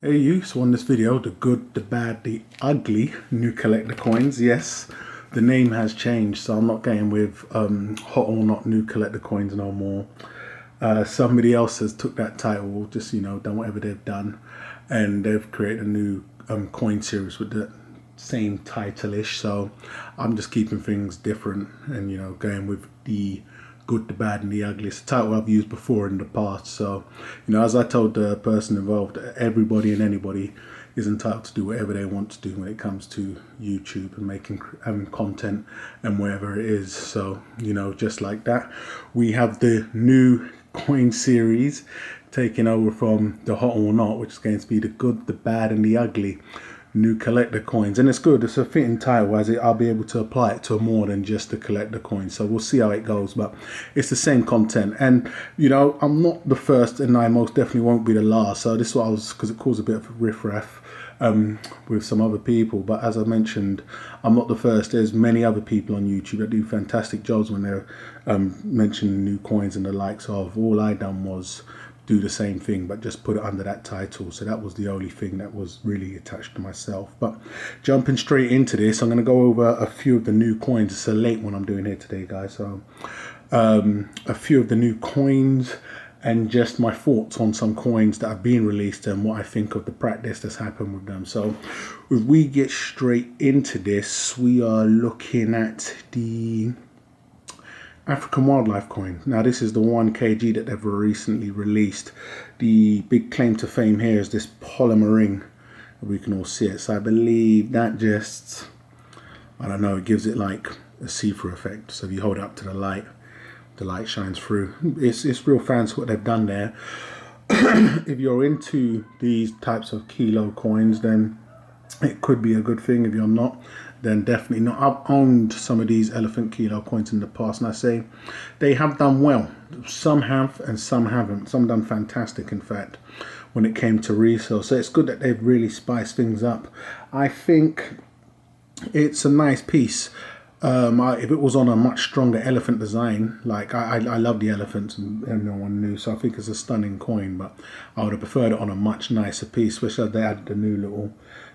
Hey you, so on this video, the good, the bad, the ugly new collector coins. Yes, the name has changed, so I'm not going with hot or not new collector coins no more. Somebody else has took that title, just done whatever they've done, and they've created a new coin series with the same title-ish. So I'm just keeping things different and going with the good, the bad, and the ugly. It's a title I've used before in the past. So, as I told the person involved, everybody and anybody is entitled to do whatever they want to do when it comes to YouTube and making content and wherever it is. So, just like that, we have the new coin series taking over from the hot or not, which is going to be the good, the bad, and the ugly new collector coins. And it's good, it's a fitting title, as I'll be able to apply it to more than just the collector coins. So we'll see how it goes, but it's the same content. And I'm not the first, and I most definitely won't be the last. So this is what I was, because it caused a bit of riffraff with some other people. But as I mentioned, I'm not the first. There's many other people on YouTube that do fantastic jobs when they're mentioning new coins and the likes of. All I done was do the same thing, but just put it under that title. So that was the only thing that was really attached to myself. But jumping straight into this, I'm going to go over a few of the new coins. It's a late one I'm doing here today, guys. So a few of the new coins and just my thoughts on some coins that have been released and what I think of the practice that's happened with them. So if we get straight into this, we are looking at the African wildlife coin. Now this is the 1 kg that they've recently released. The big claim to fame here is this polymer ring. We can all see it. So I believe that just, I don't know, it gives it like a see-through effect. So if you hold it up to the light shines through. It's real fancy what they've done there. If you're into these types of kilo coins, then it could be a good thing. If you're not, then definitely not. I've owned some of these elephant kilo coins in the past, and I say they have done well. Some have and some haven't. Some done fantastic, in fact, when it came to resale. So it's good that they've really spiced things up. I think it's a nice piece. If it was on a much stronger elephant design, like I love the elephants and no one knew, so I think it's a stunning coin, but I would have preferred it on a much nicer piece, especially as they added the new little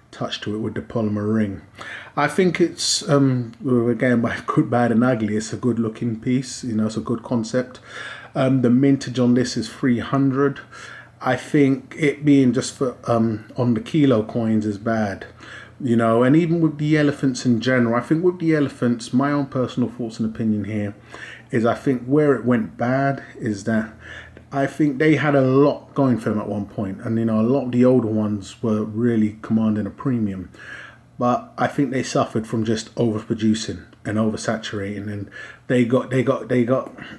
touch to it with the polymer ring. I think it's again, by good, bad, and ugly, it's a good looking piece. It's a good concept. The mintage on this is 300. I think it being just for on the kilo coins is bad. And even with the elephants in general, I think with the elephants, my own personal thoughts and opinion here is, I think where it went bad is that I think they had a lot going for them at one point, and a lot of the older ones were really commanding a premium, but I think they suffered from just overproducing and oversaturating, and they got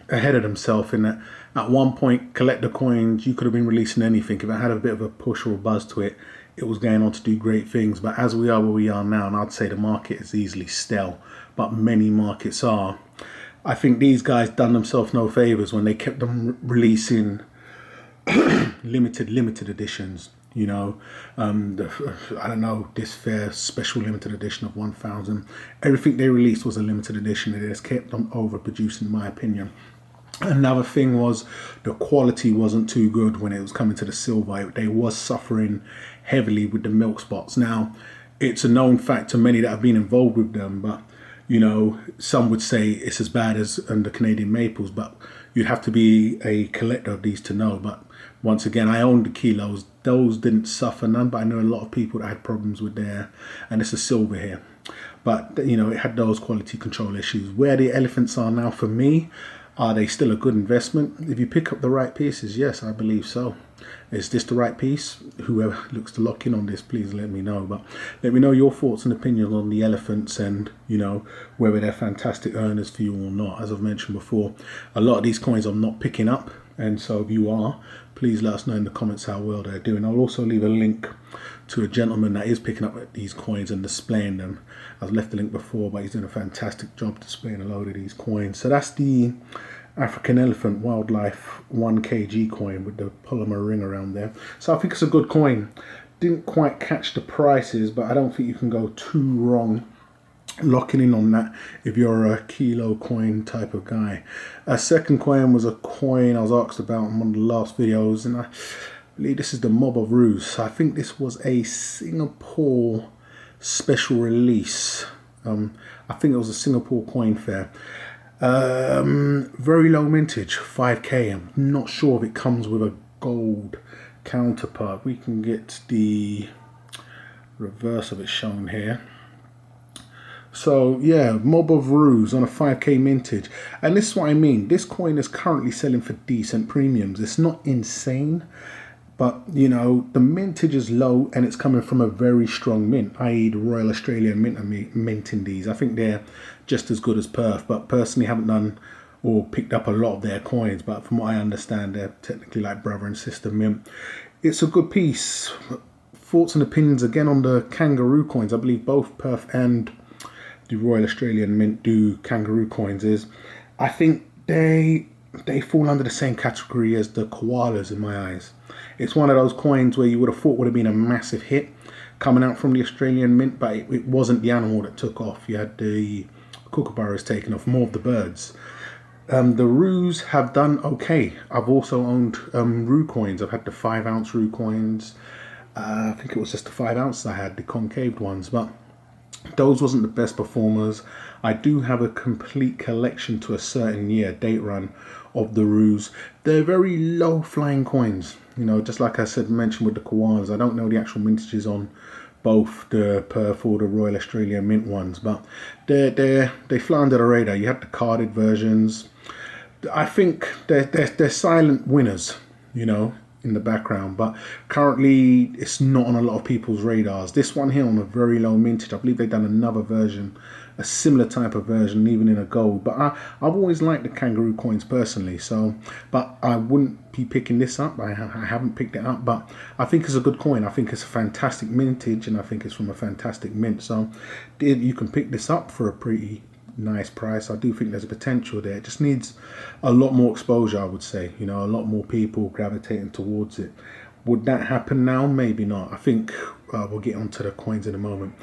ahead of themselves in that at one point collector coins, you could have been releasing anything. If it had a bit of a push or a buzz to it, it was going on to do great things. But as we are where we are now, and I'd say the market is easily stale, but many markets are, I think these guys done themselves no favors when they kept them releasing limited editions. I don't know, this fair special limited edition of 1,000. Everything they released was a limited edition. They just kept them overproducing, in my opinion. Another thing was the quality wasn't too good when it was coming to the silver. They was suffering heavily with the milk spots. Now, it's a known fact to many that have been involved with them, but some would say it's as bad as the Canadian maples, but you'd have to be a collector of these to know. But once again, I owned the kilos. Those didn't suffer none, but I know a lot of people that had problems with their, and it's a silver here. But, it had those quality control issues. Where the elephants are now, for me, are they still a good investment? If you pick up the right pieces, yes, I believe so. Is this the right piece? Whoever looks to lock in on this, please let me know. But let me know your thoughts and opinions on the elephants, and whether they're fantastic earners for you or not. As I've mentioned before, a lot of these coins I'm not picking up, and so if you are, please let us know in the comments how well they're doing. I'll also leave a link to a gentleman that is picking up these coins and displaying them. I've left the link before, but he's doing a fantastic job displaying a load of these coins. So that's the African elephant wildlife 1 kg coin with the polymer ring around there. So I think it's a good coin. Didn't quite catch the prices, but I don't think you can go too wrong locking in on that if you're a kilo coin type of guy. A second coin was a coin I was asked about in one of the last videos, and believe this is the Mob of Ruse. I think this was a Singapore special release. I think it was a Singapore coin fair. Very low mintage, 5k. I'm not sure if it comes with a gold counterpart. We can get the reverse of it shown here. So yeah, Mob of Ruse on a 5k mintage. And this is what I mean. This coin is currently selling for decent premiums. It's not insane, but you know, the mintage is low and it's coming from a very strong mint, i.e. the Royal Australian Mint are minting these. I think they're just as good as Perth, but personally haven't done or picked up a lot of their coins, but from what I understand, they're technically like brother and sister mint. It's a good piece. Thoughts and opinions again on the kangaroo coins. I believe both Perth and the Royal Australian Mint do kangaroo coins. Is I think they fall under the same category as the koalas in my eyes. It's one of those coins where you would have thought would have been a massive hit coming out from the Australian Mint, but it wasn't the animal that took off. You had the kookaburras taking off, more of the birds. The Ruse have done okay. I've also owned Rue coins. I've had the 5-ounce Rue coins. I think it was just the 5 ounce I had, the concaved ones, but those wasn't the best performers. I do have a complete collection to a certain year, date run, of the Ruse. They're very low flying coins, you know, just like I said, mentioned with the koalas. I don't know the actual mintages on both the Perth or the Royal Australian Mint ones, but they fly under the radar. You have the carded versions. I think they're silent winners, you know, in the background, but currently it's not on a lot of people's radars. This one here on a very low mintage, I believe they've done another version, a similar type of version, even in a gold. But I've always liked the kangaroo coins personally, so, but I wouldn't be picking this up. I haven't picked it up, but I think it's a good coin. I think it's a fantastic mintage, and I think it's from a fantastic mint. So you can pick this up for a pretty nice price. I do think there's a potential there. It just needs a lot more exposure, I would say, you know, a lot more people gravitating towards it. Would that happen now? Maybe not. I think we'll get onto the coins in a moment.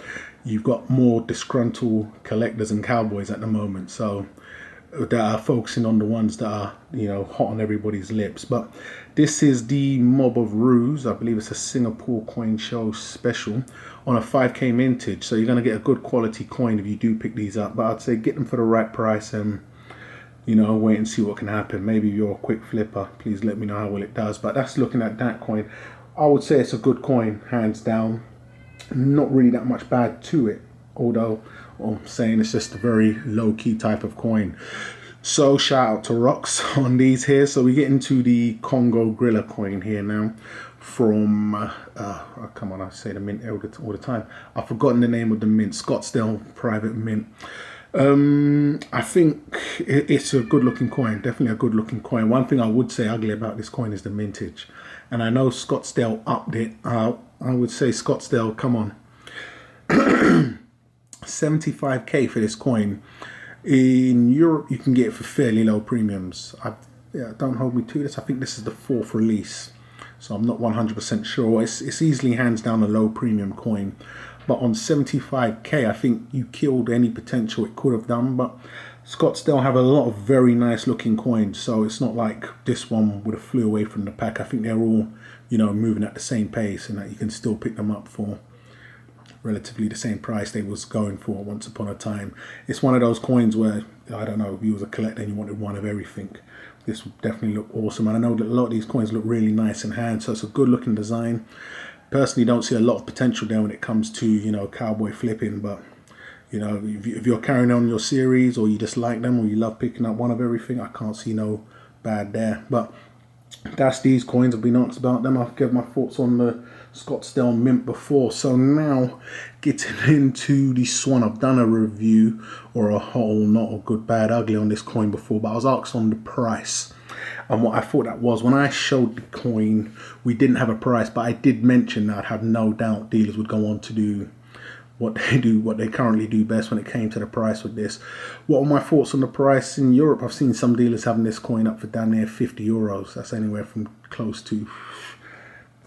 You've got more disgruntled collectors and cowboys at the moment, so that are focusing on the ones that are, you know, hot on everybody's lips. But this is the Mob of Ruse. I believe it's a Singapore coin show special on a 5k mintage, so you're going to get a good quality coin if you do pick these up. But I'd say get them for the right price and, you know, wait and see what can happen. Maybe if you're a quick flipper, please let me know how well it does. But that's looking at that coin. I would say it's a good coin, hands down. Not really that much bad to it, although I'm saying it's just a very low-key type of coin. So shout out to Rocks on these here. So we get into the Congo Gorilla coin here now from come on, I say the mint all the time. I've forgotten the name of the mint. Scottsdale Private Mint. I think it's a good looking coin, definitely a good looking coin. One thing I would say ugly about this coin is the mintage, and I know Scottsdale upped it. I would say Scottsdale, come on. 75k for this coin. In Europe you can get it for fairly low premiums. Don't hold me to this. I think this is the 4th release, so I'm not 100% sure. It's easily hands down a low premium coin, but on 75k I think you killed any potential it could have done. But Scottsdale have a lot of very nice looking coins, so it's not like this one would have flew away from the pack. I think they're all, you know, moving at the same pace, and that you can still pick them up for relatively the same price they was going for once upon a time. It's one of those coins where, I don't know, if you was a collector and you wanted one of everything, this would definitely look awesome. And I know that a lot of these coins look really nice in hand, so it's a good looking design. Personally don't see a lot of potential there when it comes to, you know, cowboy flipping, but you know, if you're carrying on your series, or you just like them, or you love picking up one of everything, I can't see no bad there. But that's these coins. I've been asked about them. I've given my thoughts on the Scottsdale Mint before. So now getting into the Swan. I've done a review or a hot or not, or good, bad, ugly on this coin before, but I was asked on the price. And what I thought that was, when I showed the coin, we didn't have a price, but I did mention that I'd have no doubt dealers would go on to do what they currently do best when it came to the price with this. What are my thoughts on the price? In Europe, I've seen some dealers having this coin up for damn near 50 euros. That's anywhere from close to,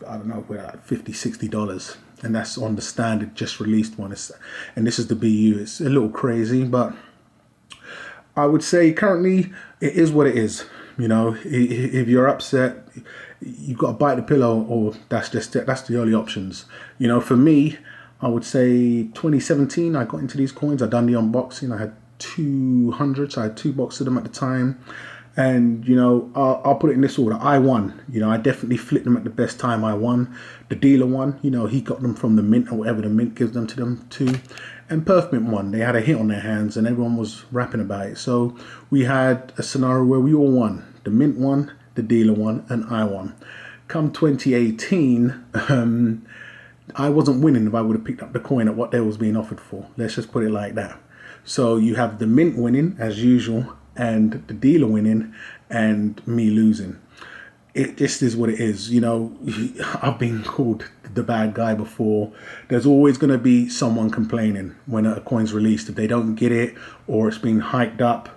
I don't know, like $50, $60. And that's on the standard, just released one. And this is the BU. It's a little crazy, but I would say currently it is what it is. You know, if you're upset, you've got to bite the pillow, or that's the early options. You know, for me, I would say 2017, I got into these coins. I done the unboxing. I had 200, so I had 2 boxes of them at the time. And, you know, I'll put it in this order. I won. You know, I definitely flipped them at the best time. I won. The dealer won. You know, he got them from the mint or whatever the mint gives them to them too. And Perth Mint won. They had a hit on their hands and everyone was rapping about it. So we had a scenario where we all won. The mint won, the dealer won, and I won. Come 2018, I wasn't winning if I would have picked up the coin at what they was being offered for. Let's just put it like that. So you have the mint winning as usual, and the dealer winning, and me losing. It just is what it is. You know, I've been called the bad guy before. There's always going to be someone complaining when a coin's released if they don't get it or it's been hiked up.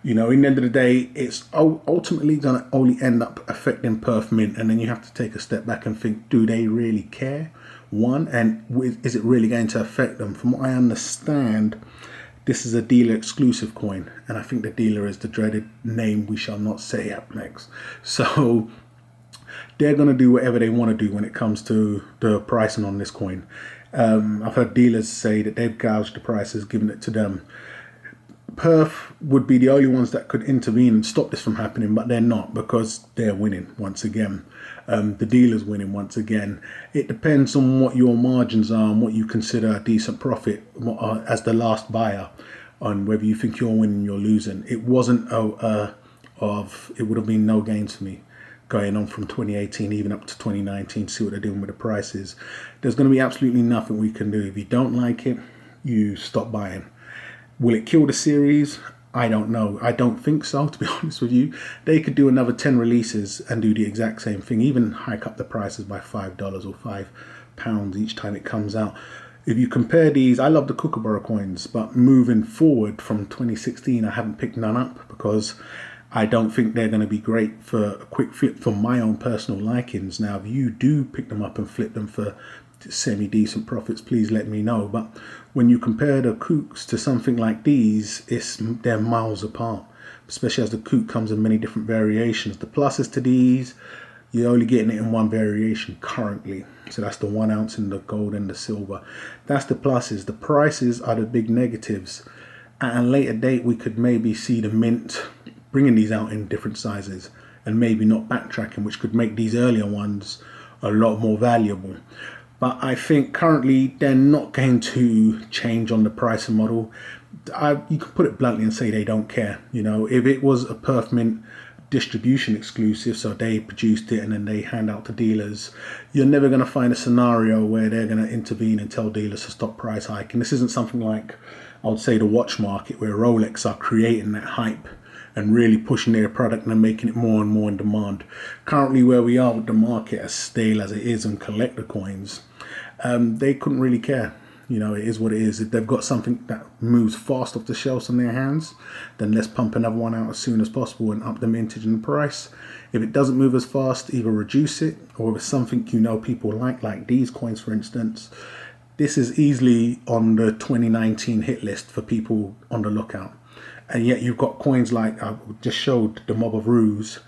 You know, in the end of the day, it's ultimately going to only end up affecting Perth Mint, and then you have to take a step back and think, do they really care? One, and is it really going to affect them? From what I understand, this is a dealer exclusive coin, and I think the dealer is the dreaded name we shall not say up next. So they're going to do whatever they want to do when it comes to the pricing on this coin. I've heard dealers say that they've gouged the prices, given it to them. Perth would be the only ones that could intervene and stop this from happening, but they're not, because they're winning once again. The dealer's winning once again. It depends on what your margins are and what you consider a decent profit as the last buyer, on whether you think you're winning, you're losing. It wasn't it would have been no gain to me going on from 2018 even up to 2019, see what they're doing with the prices. There's going to be absolutely nothing we can do. If you don't like it, you stop buying. Will it kill the series? I don't know. I don't think so, to be honest with you. They could do another 10 releases and do the exact same thing, even hike up the prices by $5 or £5 each time it comes out. If you compare these, I love the Kookaburra coins, but moving forward from 2016, I haven't picked none up because I don't think they're going to be great for a quick flip for my own personal likings. Now, if you do pick them up and flip them for semi-decent profits, please let me know. But when you compare the kooks to something like these, they're miles apart, especially as the kook comes in many different variations. The pluses to these, you're only getting it in one variation currently, so that's the 1 ounce in the gold and the silver. That's the pluses. The prices are the big negatives. At a later date, we could maybe see the mint bringing these out in different sizes and maybe not backtracking, which could make these earlier ones a lot more valuable. But I think currently they're not going to change on the pricing model. You can put it bluntly and say they don't care. You know, if it was a Perth Mint distribution exclusive, so they produced it and then they hand out to dealers, you're never going to find a scenario where they're going to intervene and tell dealers to stop price hiking. This isn't something like, I would say, the watch market, where Rolex are creating that hype and really pushing their product and making it more and more in demand. Currently, where we are with the market, as stale as it is and collector coins, they couldn't really care. You know, it is what it is. If they've got something that moves fast off the shelves in their hands, then let's pump another one out as soon as possible and up the mintage and the price. If it doesn't move as fast, either reduce it, or if it's something you know people like these coins, for instance, this is easily on the 2019 hit list for people on the lookout. And yet you've got coins like I just showed, the Mob of Ruse,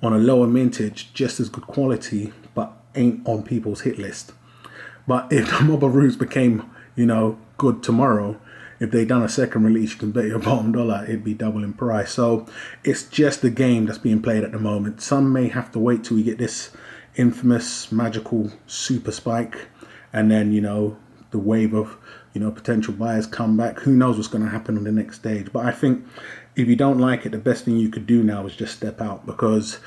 on a lower mintage, just as good quality, but ain't on people's hit list. But if the Mob of Ruse became, you know, good tomorrow, if they done a second release, you can bet your bottom dollar it'd be double in price. So it's just the game that's being played at the moment. Some may have to wait till we get this infamous magical super spike, and then, you know, the wave of, you know, potential buyers come back. Who knows what's going to happen on the next stage? But I think if you don't like it, the best thing you could do now is just step out, because,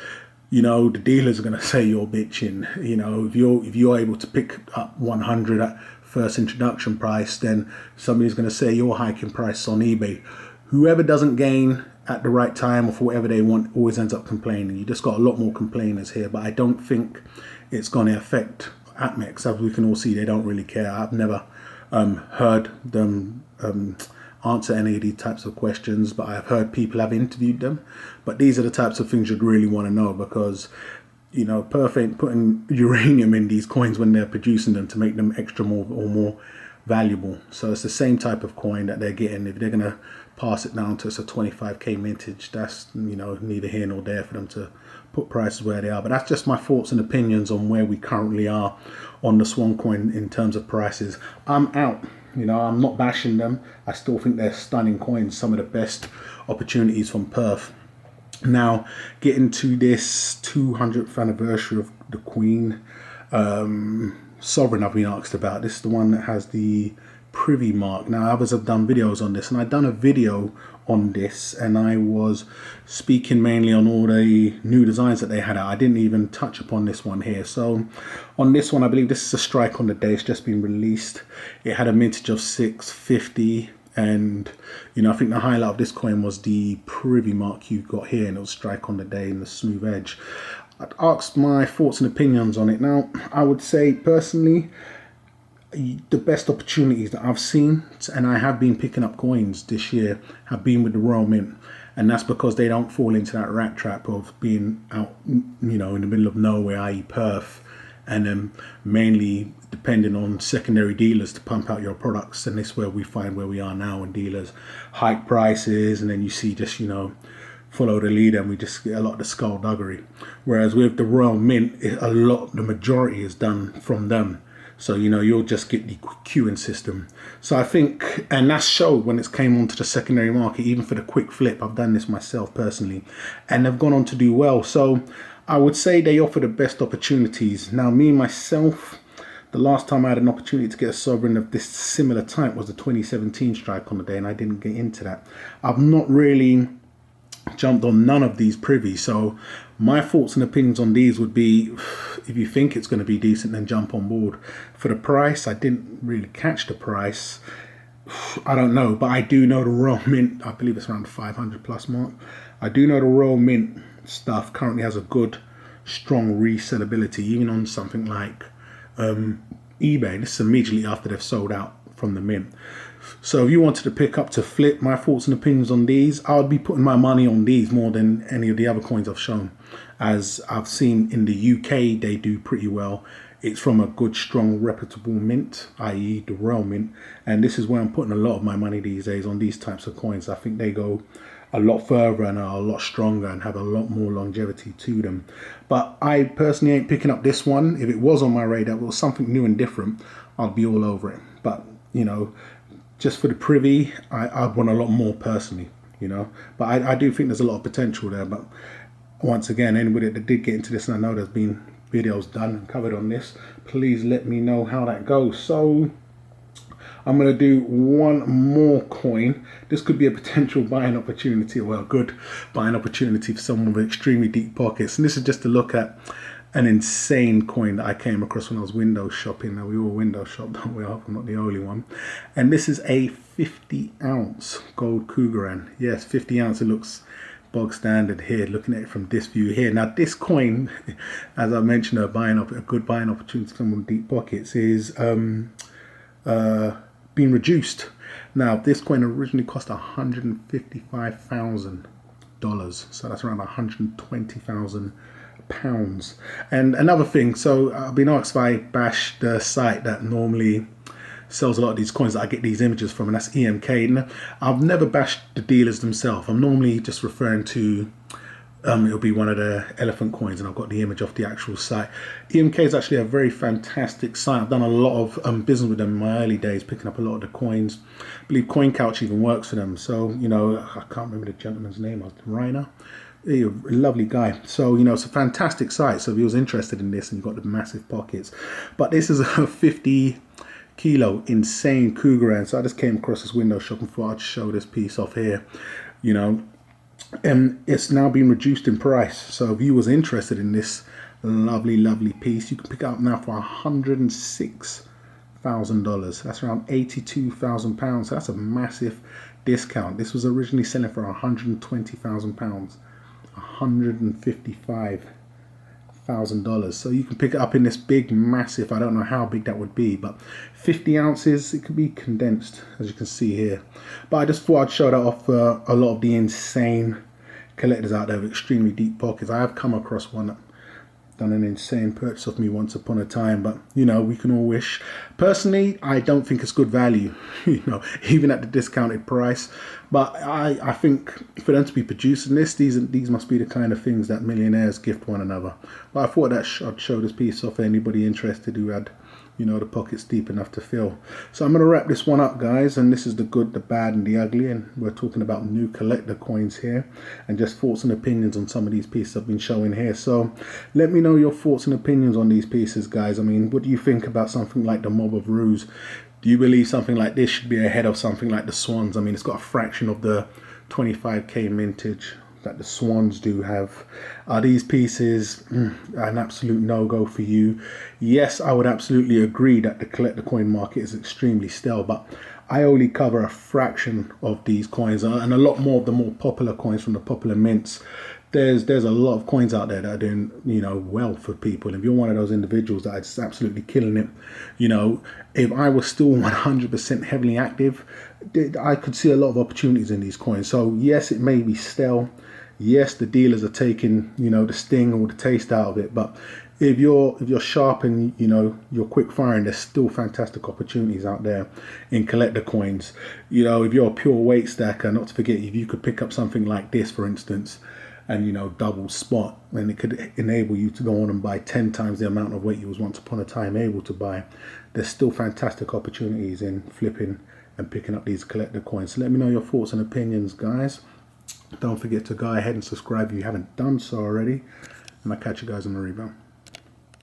you know, the dealers are going to say you're bitching. You know, if you're able to pick up 100 at first introduction price, then somebody's going to say you're hiking price on eBay. Whoever doesn't gain at the right time or for whatever they want always ends up complaining. You just got a lot more complainers here, but I don't think it's going to affect APMEX. As we can all see, they don't really care. I've never heard them answer any of these types of questions, but I've heard people have interviewed them. But these are the types of things you'd really want to know, because, you know, Perth ain't putting uranium in these coins when they're producing them to make them extra more valuable. So it's the same type of coin that they're getting. If they're going to pass it down to a 25k mintage, that's, you know, neither here nor there for them to put prices where they are. But that's just my thoughts and opinions on where we currently are on the Swan coin in terms of prices. I'm out. You know, I'm not bashing them. I still think they're stunning coins, some of the best opportunities from Perth. Now, getting to this 200th anniversary of the Queen sovereign I've been asked about. This is the one that has the privy mark. Now, others have done videos on this, and I've done a video on this, and I was speaking mainly on all the new designs that they had out. I didn't even touch upon this one here. So on this one, I believe this is a strike on the day. It's just been released. It had a mintage of 650, and you know, I think the highlight of this coin was the privy mark you got here, and it was strike on the day in the smooth edge. I'd asked my thoughts and opinions on it. Now, I would say personally, the best opportunities that I've seen, and I have been picking up coins this year, have been with the Royal Mint, and that's because they don't fall into that rat trap of being out, you know, in the middle of nowhere, i.e. Perth, and then mainly depending on secondary dealers to pump out your products. And this is where we find where we are now, when dealers hike prices, and then you see just, you know, follow the leader, and we just get a lot of the skullduggery. Whereas with the Royal Mint, the majority is done from them. So, you know, you'll just get the queuing system. So I think, and that's showed when it came onto the secondary market, even for the quick flip. I've done this myself personally, and they've gone on to do well. So I would say they offer the best opportunities. Now, me, myself, the last time I had an opportunity to get a sovereign of this similar type was the 2017 strike on the day, and I didn't get into that. I've not really jumped on none of these privies, so my thoughts and opinions on these would be, if you think it's going to be decent, then jump on board. For the price, I didn't really catch the price. I don't know, but I do know the Royal Mint, I believe it's around the 500 plus mark. I do know the Royal Mint stuff currently has a good, strong resellability, even on something like eBay. This is immediately after they've sold out from the mint. So if you wanted to pick up to flip, my thoughts and opinions on these, I would be putting my money on these more than any of the other coins I've shown. As I've seen in the UK, they do pretty well. It's from a good, strong, reputable mint, i.e. the Royal Mint. And this is where I'm putting a lot of my money these days, on these types of coins. I think they go a lot further and are a lot stronger and have a lot more longevity to them. But I personally ain't picking up this one. If it was on my radar, it was something new and different, I'd be all over it. But, you know, just for the privy, I'd want a lot more personally, you know. But I do think there's a lot of potential there. But once again, anybody that did get into this, and I know there's been videos done and covered on this, please let me know how that goes. So I'm going to do one more coin. This could be a potential buying opportunity, well, good buying opportunity for someone with extremely deep pockets. And this is just to look at an insane coin that I came across when I was window shopping. Now, we all window shop, don't we? I'm not the only one. And this is a 50-ounce gold Cougaran. Yes, 50 ounce. It looks bog standard here, looking at it from this view here. Now, this coin, as I mentioned, a good buying opportunity for someone with deep pockets, is being reduced. Now, this coin originally cost $155,000, so that's around 120,000 pounds. And another thing, so I've been asked if I bash the site that normally sells a lot of these coins that I get these images from, and that's EMK. And I've never bashed the dealers themselves. I'm normally just referring to it'll be one of the elephant coins, and I've got the image of the actual site. EMK is actually a very fantastic site. I've done a lot of business with them in my early days, picking up a lot of the coins. I believe Coin Couch even works for them. So, you know, I can't remember the gentleman's name. I was Reiner. A lovely guy. So, you know, it's a fantastic site. So if he was interested in this, and you've got the massive pockets. But this is a 50 kilo insane Cougaran. So I just came across this window shopping for, I'd show this piece off here, you know, and it's now been reduced in price. So if you was interested in this lovely piece, you can pick it up now for $106,000. That's around 82,000 pounds. So that's a massive discount. This was originally selling for 120,000 pounds. $155,000. So you can pick it up in this big, massive, I don't know how big that would be, but 50 ounces, it could be condensed, as you can see here. But I just thought I'd show that off for a lot of the insane collectors out there with extremely deep pockets. I have come across one done an insane purchase of me once upon a time, but you know, we can all wish. Personally, I don't think it's good value, you know, even at the discounted price. But I think for them to be producing this, these must be the kind of things that millionaires gift one another. But I thought that I'd show this piece off for anybody interested who had, you know, the pockets deep enough to fill. So I'm going to wrap this one up, guys, and this is the good, the bad and the ugly, and we're talking about new collector coins here and just thoughts and opinions on some of these pieces I've been showing here. So let me know your thoughts and opinions on these pieces, guys. I mean, what do you think about something like the Mob of Ruse? Do you believe something like this should be ahead of something like the Swans? I mean, it's got a fraction of the 25k mintage that the Swans do have. Are these pieces an absolute no-go for you? Yes, I would absolutely agree that the collector coin market is extremely stale, but I only cover a fraction of these coins, and a lot more of the more popular coins from the popular mints. There's a lot of coins out there that are doing, you know, well for people. And if you're one of those individuals that are just absolutely killing it, you know, if I was still 100% heavily active, I could see a lot of opportunities in these coins. So yes, it may be stale. Yes, the dealers are taking, you know, the sting or the taste out of it. But if you're sharp and, you know, you're quick firing, there's still fantastic opportunities out there in collector coins. You know, if you're a pure weight stacker, not to forget, if you could pick up something like this, for instance, and, you know, double spot, and it could enable you to go on and buy 10 times the amount of weight you was once upon a time able to buy. There's still fantastic opportunities in flipping and picking up these collector coins. So let me know your thoughts and opinions, guys. Don't forget to go ahead and subscribe if you haven't done so already, and I'll catch you guys on the rebound.